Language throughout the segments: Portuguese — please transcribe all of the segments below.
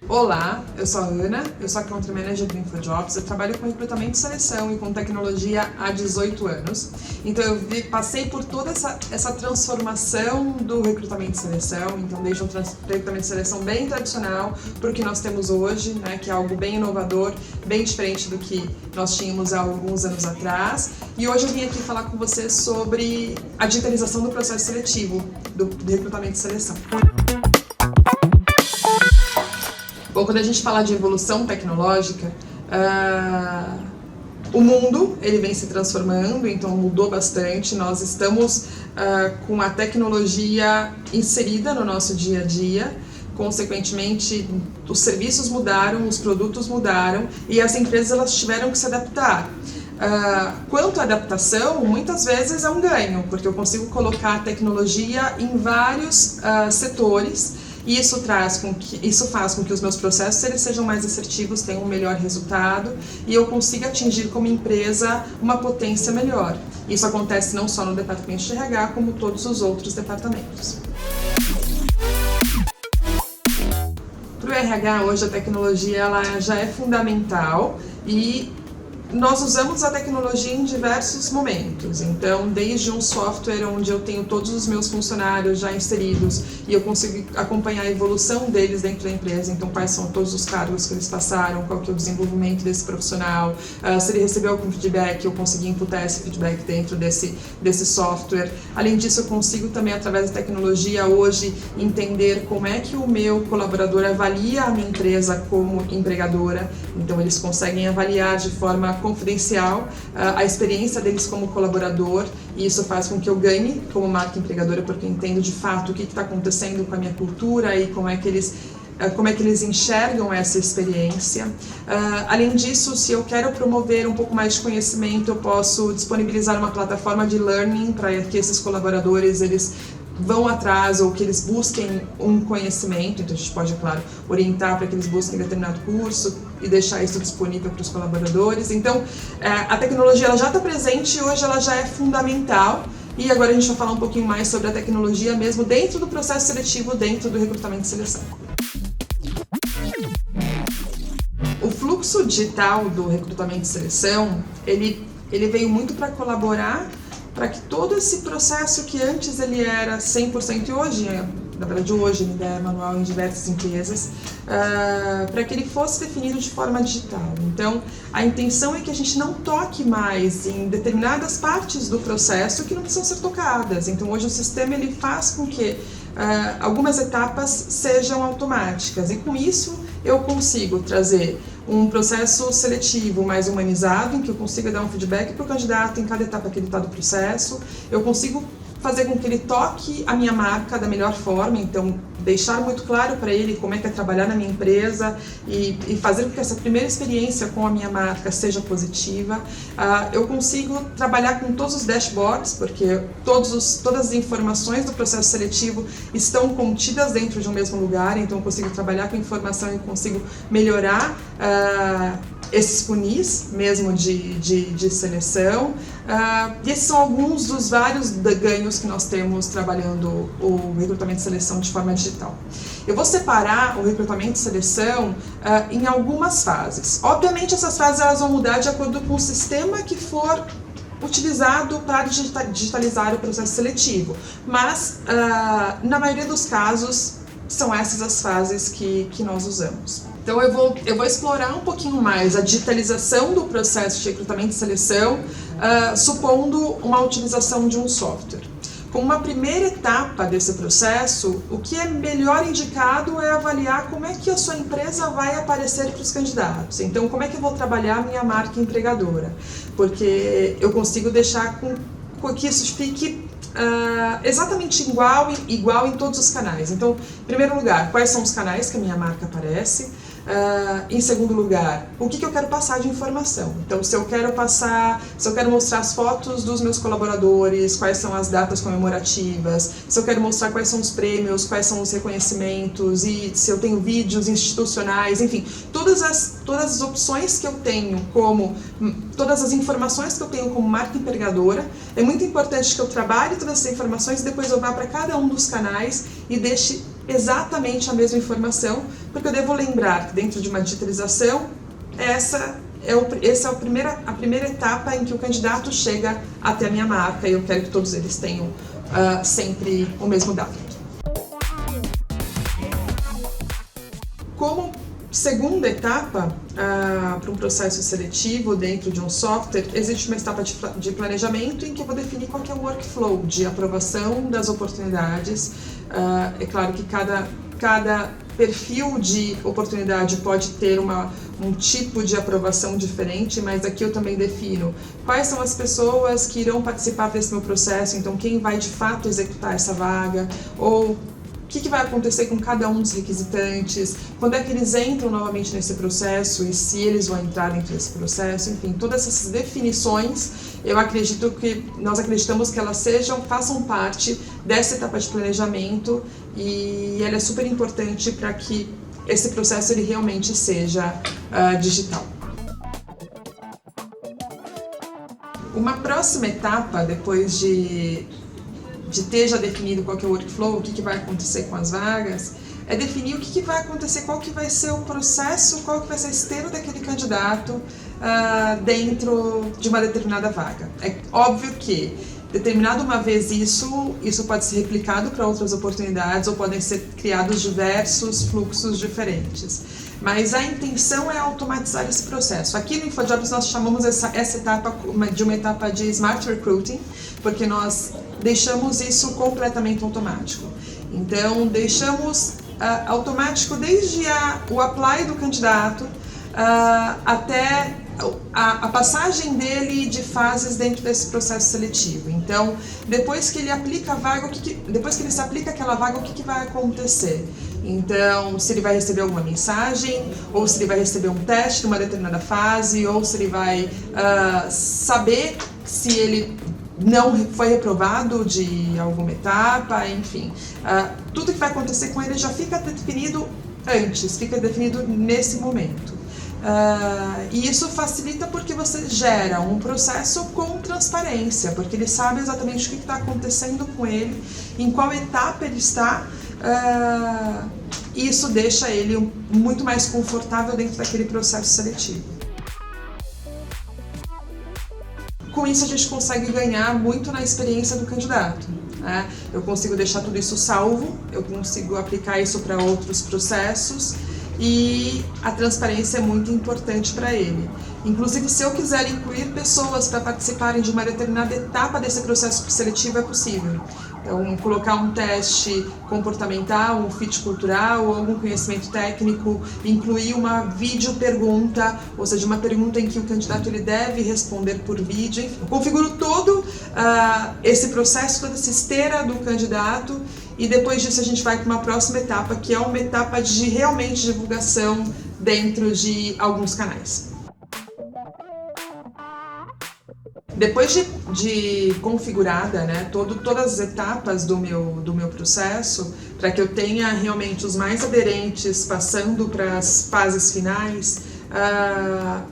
Olá, eu sou a Ana, eu sou a Country Manager do InfoJobs, eu trabalho com recrutamento e seleção e com tecnologia há 18 anos. Então eu passei por toda essa transformação do recrutamento e seleção, então desde um recrutamento e seleção bem tradicional para o que nós temos hoje, né, que é algo bem inovador, bem diferente do que nós tínhamos há alguns anos atrás. E hoje eu vim aqui falar com vocês sobre a digitalização do processo seletivo do recrutamento e seleção. Bom, quando a gente fala de evolução tecnológica, o mundo ele vem se transformando, então mudou bastante. Nós estamos com a tecnologia inserida no nosso dia a dia. Consequentemente, os serviços mudaram, os produtos mudaram e as empresas elas tiveram que se adaptar. Quanto à adaptação, muitas vezes é um ganho, porque eu consigo colocar a tecnologia em vários setores. E isso faz com que os meus processos eles sejam mais assertivos, tenham um melhor resultado e eu consiga atingir como empresa uma potência melhor. Isso acontece não só no departamento de RH, como todos os outros departamentos. Para o RH, hoje a tecnologia ela já é fundamental e nós usamos a tecnologia em diversos momentos, então desde um software onde eu tenho todos os meus funcionários já inseridos e eu consigo acompanhar a evolução deles dentro da empresa, então quais são todos os cargos que eles passaram, qual que é o desenvolvimento desse profissional, se ele recebeu algum feedback, eu consegui imputar esse feedback dentro desse software. Além disso, eu consigo também através da tecnologia hoje entender como é que o meu colaborador avalia a minha empresa como empregadora, então eles conseguem avaliar de forma confidencial a experiência deles como colaborador e isso faz com que eu ganhe como marca empregadora porque eu entendo de fato o que está acontecendo com a minha cultura e como é que eles enxergam essa experiência. Além disso, se eu quero promover um pouco mais de conhecimento, eu posso disponibilizar uma plataforma de learning para que esses colaboradores eles vão atrás ou que eles busquem um conhecimento, então a gente pode, claro, orientar para que eles busquem determinado curso e deixar isso disponível para os colaboradores. Então, a tecnologia ela já está presente e hoje ela já é fundamental e agora a gente vai falar um pouquinho mais sobre a tecnologia mesmo dentro do processo seletivo, dentro do recrutamento e seleção. O fluxo digital do recrutamento e seleção, ele veio muito para colaborar para que todo esse processo que antes ele era 100% e hoje, na verdade hoje ele é manual em diversas empresas, para que ele fosse definido de forma digital. Então, a intenção é que a gente não toque mais em determinadas partes do processo que não precisam ser tocadas. Então, hoje o sistema ele faz com que algumas etapas sejam automáticas e com isso eu consigo trazer um processo seletivo mais humanizado, em que eu consiga dar um feedback para o candidato em cada etapa que ele está do processo, eu consigo fazer com que ele toque a minha marca da melhor forma, então deixar muito claro para ele como é que é trabalhar na minha empresa e fazer com que essa primeira experiência com a minha marca seja positiva. Eu consigo trabalhar com todos os dashboards, porque todas as informações do processo seletivo estão contidas dentro de um mesmo lugar, então eu consigo trabalhar com informação e consigo melhorar esses funis mesmo de seleção. E esses são alguns dos vários ganhos que nós temos trabalhando o recrutamento e seleção de forma digital. Eu vou separar o recrutamento e seleção em algumas fases. Obviamente essas fases elas vão mudar de acordo com o sistema que for utilizado para digitalizar o processo seletivo, mas na maioria dos casos são essas as fases que nós usamos. Então eu vou explorar um pouquinho mais a digitalização do processo de recrutamento e seleção, supondo uma utilização de um software. Como uma primeira etapa desse processo, o que é melhor indicado é avaliar como é que a sua empresa vai aparecer para os candidatos. Então, como é que eu vou trabalhar a minha marca empregadora? Porque eu consigo deixar com que isso fique exatamente igual em todos os canais. Então, em primeiro lugar, quais são os canais que a minha marca aparece? Em segundo lugar, o que eu quero passar de informação? Então, se eu quero mostrar as fotos dos meus colaboradores, quais são as datas comemorativas, se eu quero mostrar quais são os prêmios, quais são os reconhecimentos, e se eu tenho vídeos institucionais, enfim, todas as opções que eu tenho todas as informações que eu tenho como marca empregadora, é muito importante que eu trabalhe todas essas informações e depois eu vá para cada um dos canais e deixe exatamente a mesma informação, porque eu devo lembrar que dentro de uma digitalização, essa é a primeira etapa em que o candidato chega até a minha marca e eu quero que todos eles tenham sempre o mesmo dado. Como segunda etapa para um processo seletivo dentro de um software, existe uma etapa de planejamento em que eu vou definir qual que é o workflow de aprovação das oportunidades. É claro que cada perfil de oportunidade pode ter um tipo de aprovação diferente, mas aqui eu também defino quais são as pessoas que irão participar desse meu processo, então quem vai de fato executar essa vaga, ou o que vai acontecer com cada um dos requisitantes, quando é que eles entram novamente nesse processo e se eles vão entrar dentro desse processo, enfim, todas essas definições, nós acreditamos que elas façam parte dessa etapa de planejamento e ela é super importante para que esse processo ele realmente seja digital. Uma próxima etapa, depois de ter já definido qual que é o workflow, o que vai acontecer com as vagas, é definir o que vai acontecer, qual que vai ser o processo, qual que vai ser a esteira daquele candidato dentro de uma determinada vaga. É óbvio que, determinado uma vez isso pode ser replicado para outras oportunidades ou podem ser criados diversos fluxos diferentes. Mas a intenção é automatizar esse processo. Aqui no InfoJobs nós chamamos essa etapa de uma etapa de Smart Recruiting, porque nós deixamos isso completamente automático. Então, deixamos automático desde o apply do candidato até a passagem dele de fases dentro desse processo seletivo. Então, depois que ele aplica a vaga, depois que ele se aplica aquela vaga, o que vai acontecer? Então, se ele vai receber alguma mensagem, ou se ele vai receber um teste numa determinada fase, ou se ele vai saber se ele não foi reprovado de alguma etapa, enfim. Tudo que vai acontecer com ele já fica definido antes, fica definido nesse momento. E isso facilita porque você gera um processo com transparência, porque ele sabe exatamente o que está acontecendo com ele, em qual etapa ele está, e isso deixa ele muito mais confortável dentro daquele processo seletivo. Com isso a gente consegue ganhar muito na experiência do candidato, né? Eu consigo deixar tudo isso salvo, eu consigo aplicar isso para outros processos e a transparência é muito importante para ele. Inclusive, se eu quiser incluir pessoas para participarem de uma determinada etapa desse processo seletivo, é possível. Então, colocar um teste comportamental, um fit cultural ou algum conhecimento técnico, incluir uma videopergunta, ou seja, uma pergunta em que o candidato ele deve responder por vídeo. Enfim, eu configuro todo esse processo, toda essa esteira do candidato e depois disso a gente vai para uma próxima etapa, que é uma etapa de realmente divulgação dentro de alguns canais. Depois de configurada, né, todas as etapas do meu processo, para que eu tenha realmente os mais aderentes passando para as fases finais,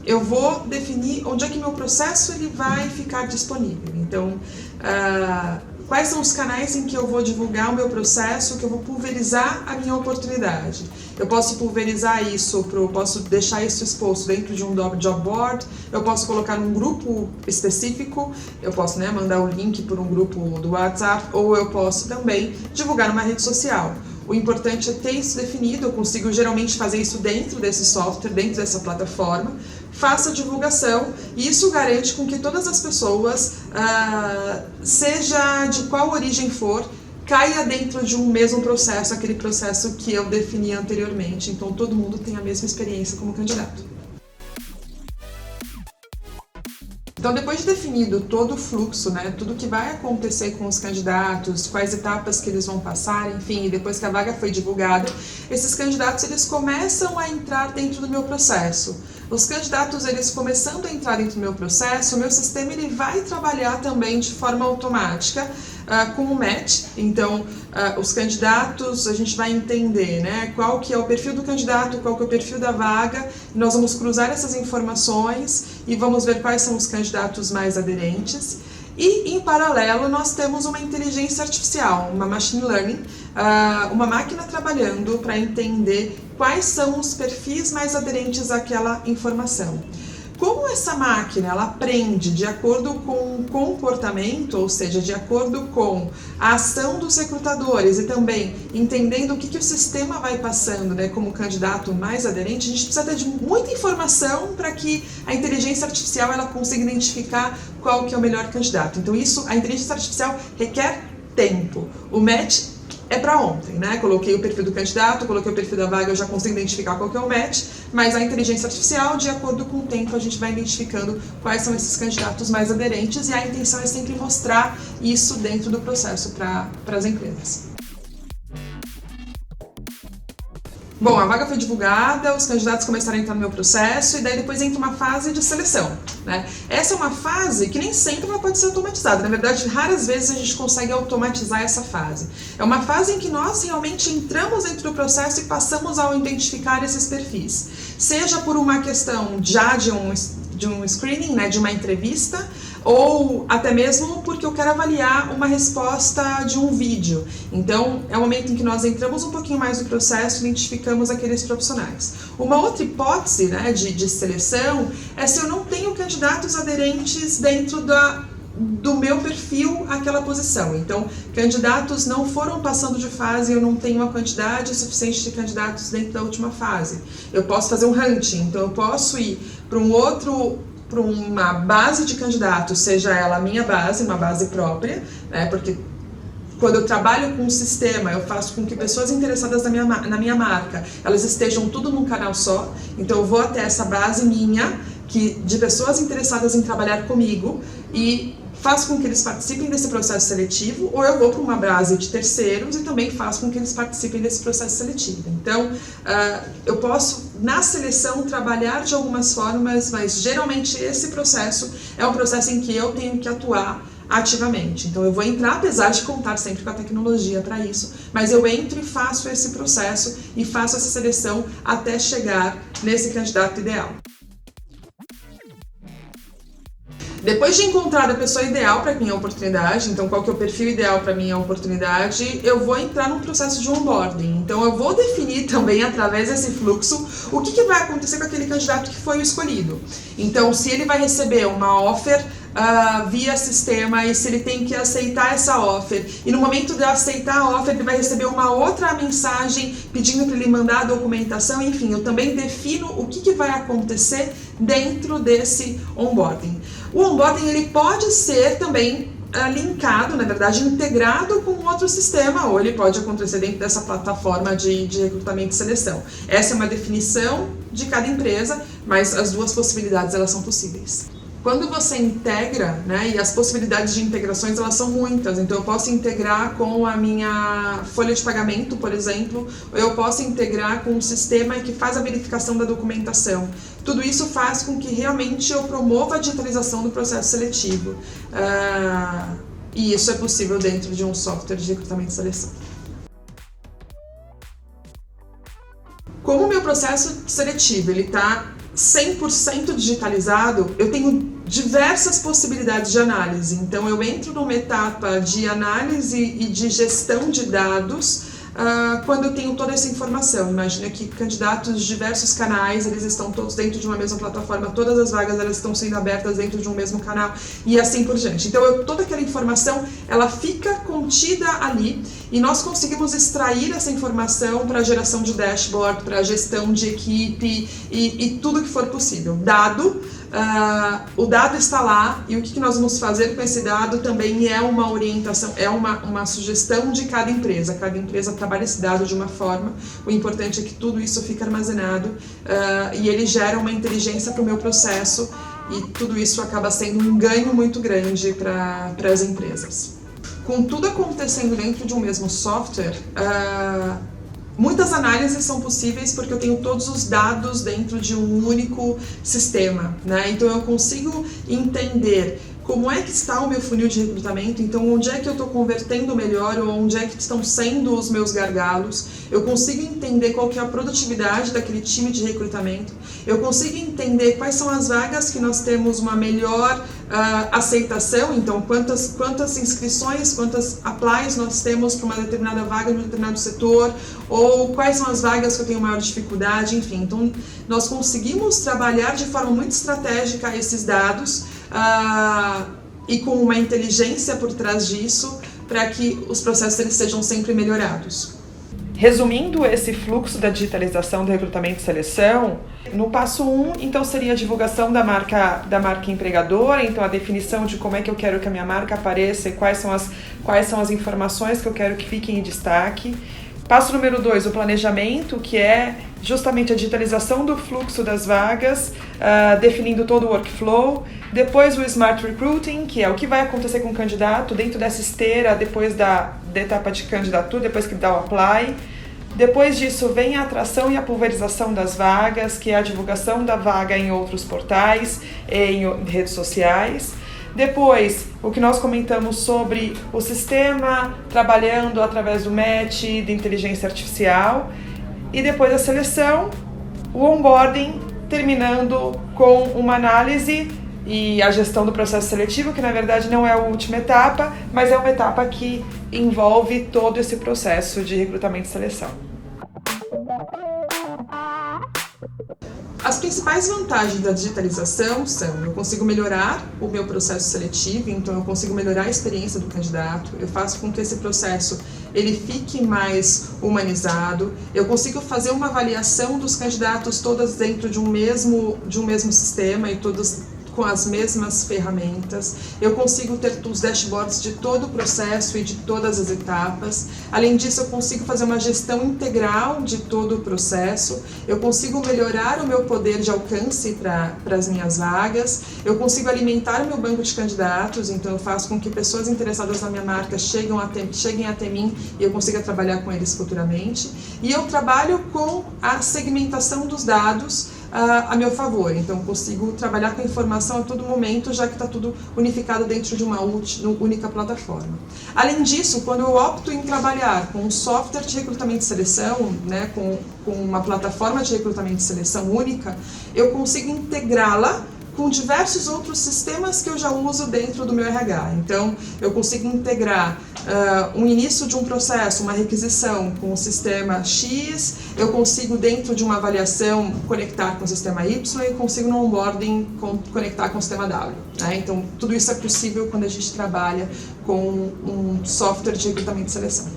eu vou definir onde é que meu processo ele vai ficar disponível. Então, quais são os canais em que eu vou divulgar o meu processo, que eu vou pulverizar a minha oportunidade. Eu posso pulverizar isso, posso deixar isso exposto dentro de um job board, eu posso colocar num grupo específico, eu posso mandar o link por um grupo do WhatsApp, ou eu posso também divulgar numa rede social. O importante é ter isso definido, eu consigo geralmente fazer isso dentro desse software, dentro dessa plataforma, faço a divulgação e isso garante com que todas as pessoas, seja de qual origem for, caia dentro de um mesmo processo, aquele processo que eu defini anteriormente. Então todo mundo tem a mesma experiência como candidato. Então, depois de definido todo o fluxo, né, tudo que vai acontecer com os candidatos, quais etapas que eles vão passar, enfim, e depois que a vaga foi divulgada, esses candidatos eles começam a entrar dentro do meu processo. Os candidatos, eles começando a entrar dentro do meu processo, o meu sistema ele vai trabalhar também de forma automática com o match. Então, os candidatos, a gente vai entender, né, qual que é o perfil do candidato, qual que é o perfil da vaga, nós vamos cruzar essas informações e vamos ver quais são os candidatos mais aderentes. E, em paralelo, nós temos uma inteligência artificial, uma machine learning, uma máquina trabalhando para entender quais são os perfis mais aderentes àquela informação. Como essa máquina ela aprende de acordo com o comportamento, ou seja, de acordo com a ação dos recrutadores e também entendendo o que o sistema vai passando, né, como candidato mais aderente, a gente precisa ter de muita informação para que a inteligência artificial ela consiga identificar qual que é o melhor candidato. Então a inteligência artificial requer tempo. O match é para ontem, né? Coloquei o perfil do candidato, coloquei o perfil da vaga, eu já consigo identificar qual que é o match, mas a inteligência artificial, de acordo com o tempo, a gente vai identificando quais são esses candidatos mais aderentes e a intenção é sempre mostrar isso dentro do processo para as empresas. Bom, a vaga foi divulgada, os candidatos começaram a entrar no meu processo e daí depois entra uma fase de seleção, né? Essa é uma fase que nem sempre ela pode ser automatizada, na verdade, raras vezes a gente consegue automatizar essa fase. É uma fase em que nós realmente entramos dentro do processo e passamos a identificar esses perfis, seja por uma questão já de um screening, né, de uma entrevista, ou até mesmo porque eu quero avaliar uma resposta de um vídeo. Então, é o momento em que nós entramos um pouquinho mais no processo e identificamos aqueles profissionais. Uma outra hipótese, né, de seleção é se eu não tenho candidatos aderentes dentro do meu perfil àquela posição. Então, candidatos não foram passando de fase, eu não tenho uma quantidade suficiente de candidatos dentro da última fase. Eu posso fazer um hunting, então eu posso ir para uma base de candidatos, seja ela a minha base, uma base própria, né, porque quando eu trabalho com um sistema, eu faço com que pessoas interessadas na minha marca, elas estejam tudo num canal só, então eu vou até essa base minha, de pessoas interessadas em trabalhar comigo, e faço com que eles participem desse processo seletivo, ou eu vou para uma base de terceiros e também faço com que eles participem desse processo seletivo. Então, eu posso, na seleção, trabalhar de algumas formas, mas geralmente esse processo é um processo em que eu tenho que atuar ativamente. Então, eu vou entrar, apesar de contar sempre com a tecnologia para isso, mas eu entro e faço esse processo e faço essa seleção até chegar nesse candidato ideal. Depois de encontrar a pessoa ideal para minha oportunidade, então qual que é o perfil ideal para minha oportunidade, eu vou entrar num processo de onboarding. Então eu vou definir também através desse fluxo o que vai acontecer com aquele candidato que foi o escolhido. Então se ele vai receber uma offer via sistema e se ele tem que aceitar essa offer. E no momento de aceitar a offer, ele vai receber uma outra mensagem pedindo para ele mandar a documentação. Enfim, eu também defino o que vai acontecer dentro desse onboarding. O onboarding ele pode ser também linkado, na verdade, integrado com outro sistema, ou ele pode acontecer dentro dessa plataforma de recrutamento e seleção. Essa é uma definição de cada empresa, mas as duas possibilidades elas são possíveis. Quando você integra, né, e as possibilidades de integrações elas são muitas, então eu posso integrar com a minha folha de pagamento, por exemplo, ou eu posso integrar com um sistema que faz a verificação da documentação. Tudo isso faz com que realmente eu promova a digitalização do processo seletivo. E isso é possível dentro de um software de recrutamento e seleção. Como o meu processo seletivo está 100% digitalizado, eu tenho diversas possibilidades de análise. Então eu entro numa etapa de análise e de gestão de dados quando eu tenho toda essa informação. Imagina que candidatos de diversos canais, eles estão todos dentro de uma mesma plataforma, todas as vagas elas estão sendo abertas dentro de um mesmo canal e assim por diante. Então toda aquela informação ela fica contida ali e nós conseguimos extrair essa informação para a geração de dashboard, para a gestão de equipe e tudo que for possível. O dado está lá e o que nós vamos fazer com esse dado também é uma orientação, é uma sugestão de cada empresa. Cada empresa trabalha esse dado de uma forma, o importante é que tudo isso fique armazenado e ele gera uma inteligência para o meu processo e tudo isso acaba sendo um ganho muito grande para as empresas. Com tudo acontecendo dentro de um mesmo software, muitas análises são possíveis porque eu tenho todos os dados dentro de um único sistema, né? Então eu consigo entender como é que está o meu funil de recrutamento, então onde é que eu estou convertendo melhor ou onde é que estão sendo os meus gargalos. Eu consigo entender qual que é a produtividade daquele time de recrutamento. Eu consigo entender quais são as vagas que nós temos uma melhor aceitação, então quantas inscrições, quantas applies nós temos para uma determinada vaga em um determinado setor, ou quais são as vagas que eu tenho maior dificuldade, enfim. Então nós conseguimos trabalhar de forma muito estratégica esses dados, e com uma inteligência por trás disso, para que os processos eles sejam sempre melhorados. Resumindo esse fluxo da digitalização do recrutamento e seleção, no passo 1, então, seria a divulgação da marca empregadora, então a definição de como é que eu quero que a minha marca apareça e quais são as informações que eu quero que fiquem em destaque. Passo número 2, o planejamento, que é justamente a digitalização do fluxo das vagas, definindo todo o workflow. Depois o Smart Recruiting, que é o que vai acontecer com o candidato dentro dessa esteira, depois da etapa de candidatura, depois que dá o apply. Depois disso vem a atração e a pulverização das vagas, que é a divulgação da vaga em outros portais, em redes sociais. Depois, o que nós comentamos sobre o sistema trabalhando através do match, de inteligência artificial. E depois a seleção, o onboarding, terminando com uma análise e a gestão do processo seletivo, que na verdade não é a última etapa, mas é uma etapa que envolve todo esse processo de recrutamento e seleção. As principais vantagens da digitalização são: eu consigo melhorar o meu processo seletivo, então eu consigo melhorar a experiência do candidato, eu faço com que esse processo ele fique mais humanizado, eu consigo fazer uma avaliação dos candidatos todas dentro de um mesmo sistema e todas com as mesmas ferramentas. Eu consigo ter os dashboards de todo o processo e de todas as etapas. Além disso, eu consigo fazer uma gestão integral de todo o processo. Eu consigo melhorar o meu poder de alcance para as minhas vagas. Eu consigo alimentar o meu banco de candidatos, então eu faço com que pessoas interessadas na minha marca cheguem até mim e eu consiga trabalhar com eles futuramente. E eu trabalho com a segmentação dos dados a meu favor, então consigo trabalhar com a informação a todo momento, já que está tudo unificado dentro de uma única plataforma. Além disso, quando eu opto em trabalhar com um software de recrutamento e seleção, né, com uma plataforma de recrutamento e seleção única, eu consigo integrá-la com diversos outros sistemas que eu já uso dentro do meu RH. Então, eu consigo integrar o início de um processo, uma requisição com o sistema X, eu consigo dentro de uma avaliação conectar com o sistema Y e consigo no onboarding conectar com o sistema W. Né? Então, tudo isso é possível quando a gente trabalha com um software de recrutamento e seleção.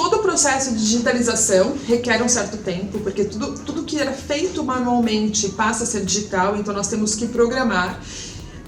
O processo de digitalização requer um certo tempo, porque tudo que era feito manualmente passa a ser digital, então nós temos que programar.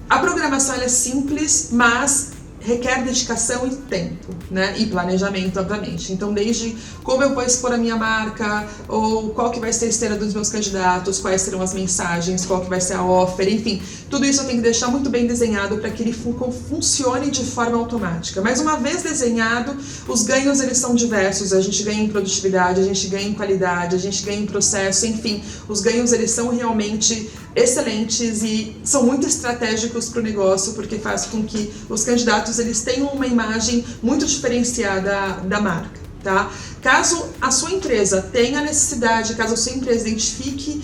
A programação ela é simples, mas requer dedicação e tempo, né? E planejamento, obviamente. Então, desde como eu vou expor a minha marca, ou qual que vai ser a esteira dos meus candidatos, quais serão as mensagens, qual que vai ser a offer, enfim, tudo isso eu tenho que deixar muito bem desenhado para que ele funcione de forma automática. Mas uma vez desenhado, os ganhos eles são diversos. A gente ganha em produtividade, a gente ganha em qualidade, a gente ganha em processo, enfim, os ganhos eles são realmente excelentes e são muito estratégicos para o negócio, porque faz com que os candidatos eles tenham uma imagem muito diferenciada da marca. Tá? Caso a sua empresa tenha necessidade, caso a sua empresa identifique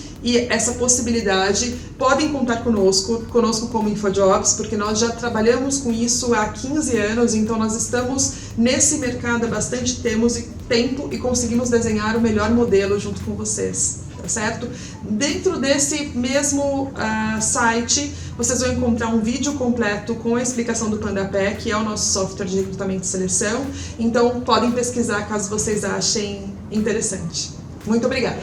essa possibilidade, podem contar conosco como InfoJobs, porque nós já trabalhamos com isso há 15 anos, então nós estamos nesse mercado há bastante tempo e conseguimos desenhar o melhor modelo junto com vocês. Tá certo? Dentro desse mesmo site, vocês vão encontrar um vídeo completo com a explicação do Pandapé, que é o nosso software de recrutamento e seleção. Então, podem pesquisar caso vocês achem interessante. Muito obrigada!